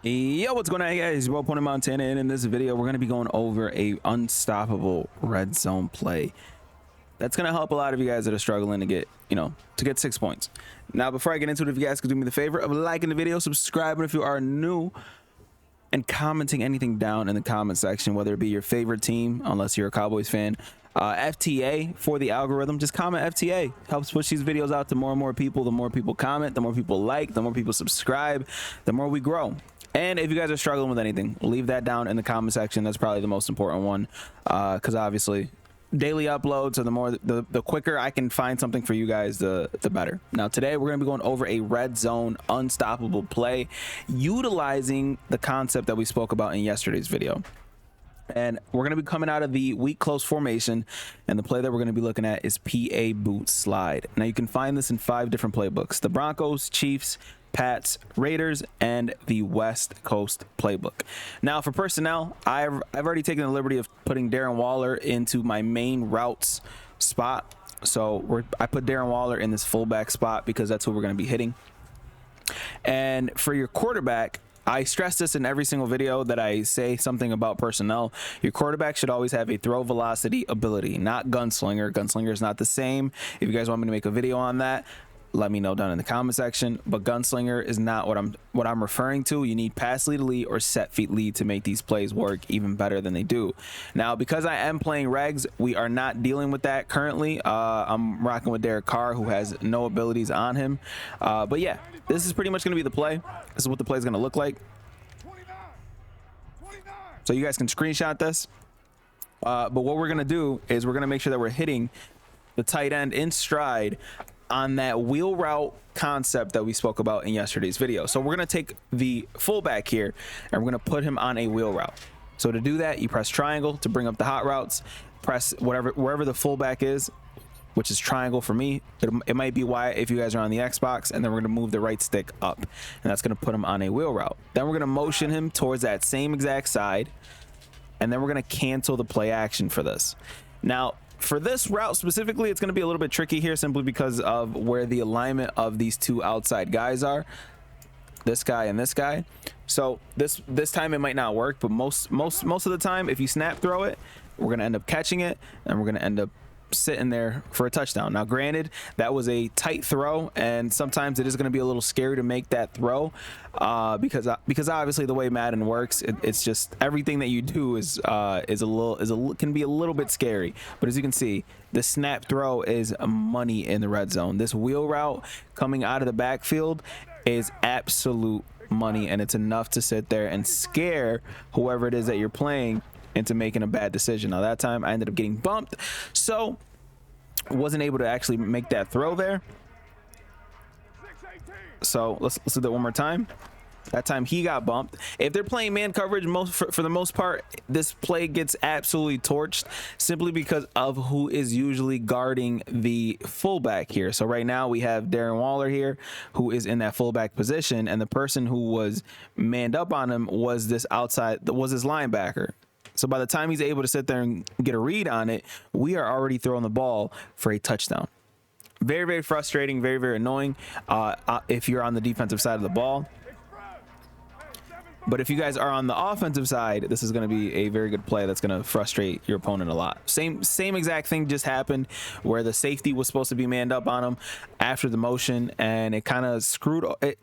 Yo, what's going on, guys? Well, Pony Montana, and in this video we're going to be going over a unstoppable red zone play that's going to help a lot of you guys that are struggling to get, to get 6 points. Now, before I get into it, if you guys could do me the favor of liking the video, subscribing if you are new, and commenting anything down in the comment section, whether it be your favorite team, unless you're a Cowboys fan, FTA for the algorithm. Just comment FTA. Helps push these videos out to more and more people. The more people comment, the more people like, the more people subscribe, the more we grow. And if you guys are struggling with anything, leave that down in the comment section. That's probably the most important one, because obviously daily uploads, so the quicker I can find something for you guys, the better. Now today we're going to be going over a red zone unstoppable play utilizing the concept that we spoke about in yesterday's video. And we're going to be coming out of the weak close formation, and the play that we're going to be looking at is PA boot slide. Now you can find this in 5 different playbooks: the Broncos, Chiefs, Pats, Raiders, and the West Coast playbook. Now for personnel, I've already taken the liberty of putting Darren Waller into my main routes spot. So I put Darren Waller in this fullback spot because that's who we're going to be hitting. And for your quarterback, I stress this in every single video that I say something about personnel. Your quarterback should always have a throw velocity ability, not gunslinger. Gunslinger is not the same. If you guys want me to make a video on that, let me know down in the comment section. But gunslinger is not what I'm referring to. You need pass lead elite or set feet lead to make these plays work even better than they do. Now, because I am playing regs, we are not dealing with that currently. I'm rocking with Derek Carr, who has no abilities on him. But yeah, this is pretty much going to be the play. This is what the play is going to look like. So you guys can screenshot this. But what we're going to do is we're going to make sure that we're hitting the tight end in stride on that wheel route concept that we spoke about in yesterday's video. So we're going to take the fullback here and we're going to put him on a wheel route. So to do that, you press triangle to bring up the hot routes, press wherever the fullback is, which is triangle for me. It might be Y if you guys are on the Xbox, and then we're going to move the right stick up, and that's going to put him on a wheel route. Then we're going to motion him towards that same exact side, and then we're going to cancel the play action for this. Now, for this route specifically, it's going to be a little bit tricky here simply because of where the alignment of these two outside guys are, this guy and this guy. So this time it might not work, but most of the time, if you snap throw it, we're going to end up catching it, and we're going to end up sitting there for a touchdown. Now granted, that was a tight throw, and sometimes it is going to be a little scary to make that throw, because obviously the way Madden works, it's just everything that you do can be a little bit scary. But as you can see, the snap throw is money in the red zone. This wheel route coming out of the backfield is absolute money, and it's enough to sit there and scare whoever it is that you're playing into making a bad decision. Now that time I ended up getting bumped, so wasn't able to actually make that throw there. So let's do that one more time. That time he got bumped. If they're playing man coverage, for the most part, this play gets absolutely torched simply because of who is usually guarding the fullback here. So right now we have Darren Waller here, who is in that fullback position, and the person who was manned up on him was this linebacker. So by the time he's able to sit there and get a read on it, we are already throwing the ball for a touchdown. Very, very frustrating, very, very annoying if you're on the defensive side of the ball. But if you guys are on the offensive side, this is going to be a very good play that's going to frustrate your opponent a lot. Same exact thing just happened where the safety was supposed to be manned up on him after the motion, and it kind of screwed with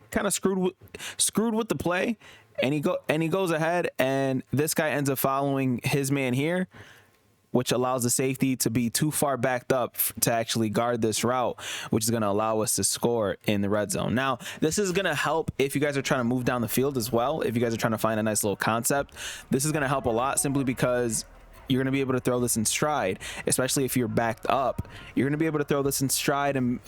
the play. And he goes ahead, and this guy ends up following his man here, which allows the safety to be too far backed up to actually guard this route, which is going to allow us to score in the red zone. Now, this is going to help if you guys are trying to move down the field as well. If you guys are trying to find a nice little concept, this is going to help a lot simply because you're going to be able to throw this in stride, especially if you're backed up. You're going to be able to throw this in stride and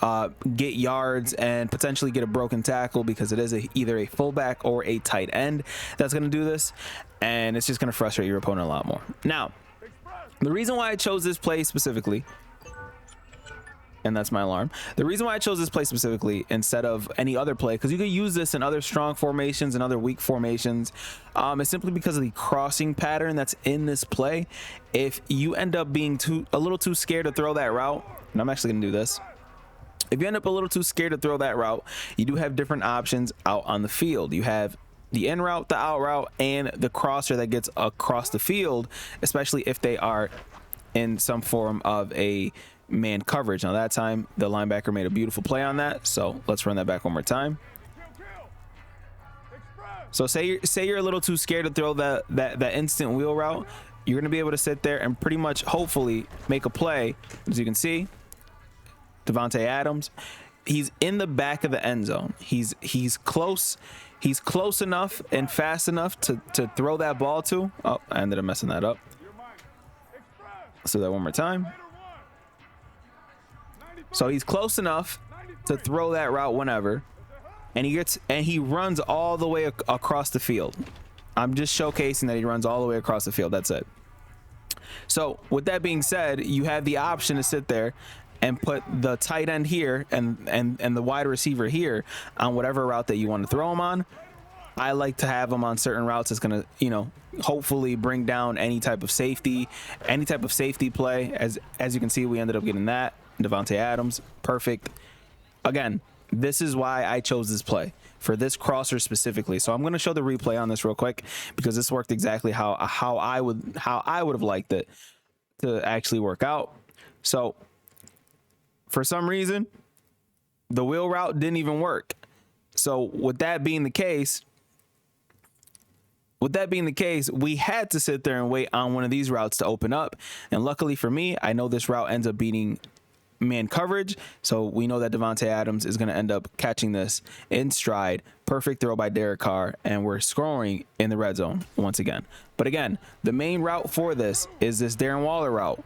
get yards and potentially get a broken tackle, because it is either a fullback or a tight end that's going to do this, and it's just going to frustrate your opponent a lot more. Now, the reason why I chose this play specifically, and that's my alarm. The reason why I chose this play specifically instead of any other play, because you could use this in other strong formations and other weak formations, is simply because of the crossing pattern that's in this play. If you end up being a little too scared to throw that route, and I'm actually going to do this. If you end up a little too scared to throw that route, you do have different options out on the field. You have the in route, the out route, and the crosser that gets across the field, especially if they are in some form of a man coverage. Now that time the linebacker made a beautiful play on that, so let's run that back one more time. So say you're a little too scared to throw that instant wheel route, you're gonna be able to sit there and pretty much hopefully make a play. As you can see, Davante Adams, he's in the back of the end zone. He's close enough and fast enough to throw that ball to. Oh, I ended up messing that up. Let's do that one more time. So he's close enough to throw that route whenever, and he runs all the way across the field. I'm just showcasing that he runs all the way across the field. That's it. So with that being said, you have the option to sit there and put the tight end here and the wide receiver here on whatever route that you want to throw him on. I like to have them on certain routes that's going to, you know, hopefully bring down any type of safety play. As you can see, we ended up getting that. Davante Adams, perfect. Again, this is why I chose this play for this crosser specifically. So I'm going to show the replay on this real quick because this worked exactly how I would have liked it to actually work out. So for some reason, the wheel route didn't even work. So with that being the case, we had to sit there and wait on one of these routes to open up. And luckily for me, I know this route ends up beating man coverage, so we know that Davante Adams is going to end up catching this in stride. Perfect throw by Derek Carr, and we're scoring in the red zone once again. But again, the main route for this is this Darren Waller route.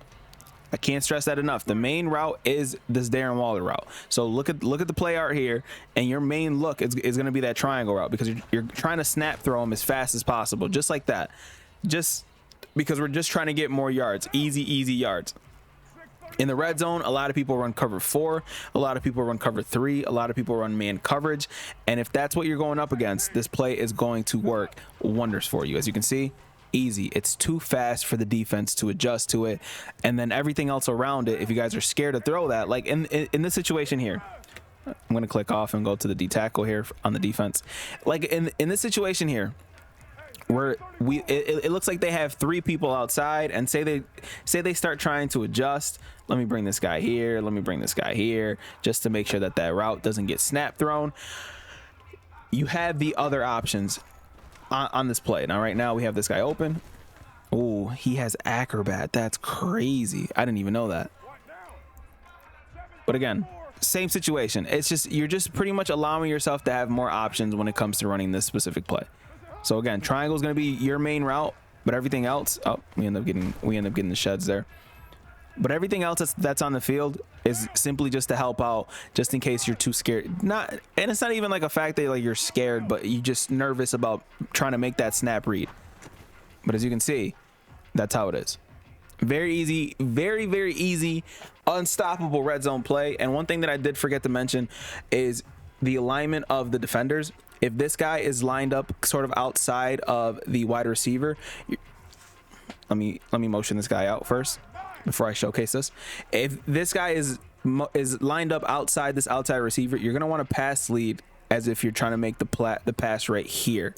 I can't stress that enough. The main route is this Darren Waller route. So look at the play art here, and your main look is going to be that triangle route because you're trying to snap throw him as fast as possible, just like that. Just because we're just trying to get more yards, easy yards. In the red zone, a lot of people run cover 4, a lot of people run cover 3, a lot of people run man coverage, and if that's what you're going up against, this play is going to work wonders for you. As you can see, easy. It's too fast for the defense to adjust to it, and then everything else around it, if you guys are scared to throw that, like in this situation here, I'm going to click off and go to the D tackle here on the defense. Like in this situation here, where it looks like they have 3 people outside, and say they start trying to adjust. Let me bring this guy here, let me bring this guy here, just to make sure that route doesn't get snap thrown. You have the other options on this play. Now right now we have this guy open. Oh, he has acrobat. That's crazy. I didn't even know that. But again, same situation. It's just you're just pretty much allowing yourself to have more options when it comes to running this specific play. So again, triangle is going to be your main route, but everything else, oh, we end up getting the sheds there. But everything else that's on the field is simply just to help out, just in case you're too scared. And it's not even like a fact that like you're scared, but you're just nervous about trying to make that snap read. But as you can see, that's how it is. Very easy, very easy, unstoppable red zone play. And one thing that I did forget to mention is the alignment of the defenders. If this guy is lined up sort of outside of the wide receiver, let me motion this guy out first before I showcase this. If this guy is lined up outside this outside receiver, you're going to want to pass lead as if you're trying to make the pass right here.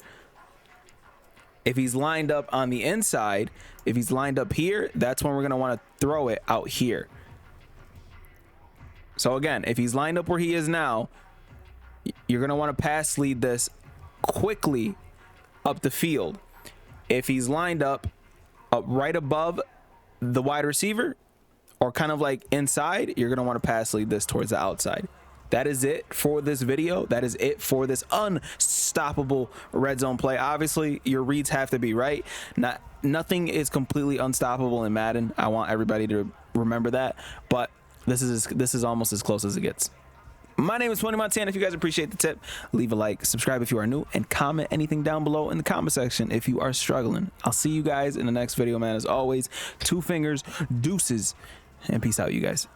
If he's lined up on the inside, if he's lined up here, that's when we're going to want to throw it out here. So again, if he's lined up where he is now, you're going to want to pass lead this quickly up the field. If he's lined up right above the wide receiver or kind of like inside, you're going to want to pass lead this towards the outside. That is it for this video. That is it for this unstoppable red zone play. Obviously, your reads have to be right. Nothing is completely unstoppable in Madden. I want everybody to remember that. But this is almost as close as it gets. My name is Tony Montana. If you guys appreciate the tip, leave a like, subscribe if you are new, and comment anything down below in the comment section if you are struggling. I'll see you guys in the next video, man. As always, 2 fingers, deuces, and peace out, you guys.